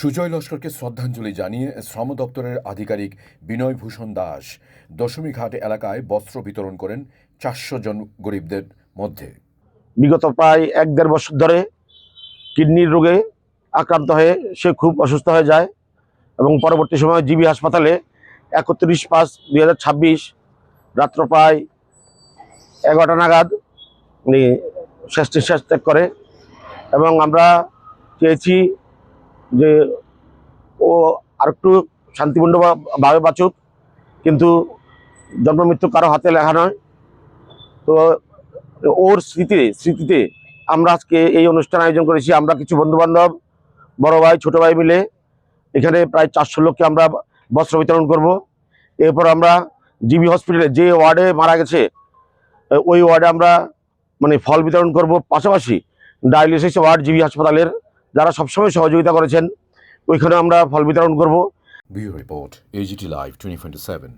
সুজয় লস্করকে শ্রদ্ধাঞ্জলি জানিয়ে শ্রম দপ্তরের আধিকারিক বিনয় ভূষণ দাস দশমীঘাট এলাকায় বস্ত্র বিতরণ করেন ৪০০ জন গরিবদের মধ্যে। বিগত প্রায় ১-১.৫ বছর ধরে কিডনির রোগে আক্রান্ত হয়ে সে খুব অসুস্থ হয়ে যায় এবং পরবর্তী সময়ে জিবি হাসপাতালে ৩১/৫/২০২৬ রাত্র প্রায় ১১টা নাগাদ উনি শেষ নিঃশ্বাস ত্যাগ করে এবং আমরা চেয়েছি যে ও আরেকটু শান্তিপূর্ণভাবে বাঁচুক, কিন্তু জন্ম মৃত্যু কারো হাতে লেখা নয়। তো ওর স্মৃতিতে আমরা আজকে এই অনুষ্ঠান আয়োজন করেছি। আমরা কিছু বন্ধুবান্ধব, বড় ভাই, ছোট ভাই মিলে এখানে প্রায় ৪০০ লোককে আমরা বস্ত্র বিতরণ করব। এরপর আমরা জিবি হসপিটালে যে ওয়ার্ডে মারা গেছে ওই ওয়ার্ডে আমরা ফল বিতরণ করব। পাশাপাশি ডায়ালিসিস ওয়ার্ড জিবি হাসপাতালের যারা সবসময় সহযোগিতা করেছেন ওইখানে আমরা ফল বিতরণ করব। Bureau report, AGT Live 24/7।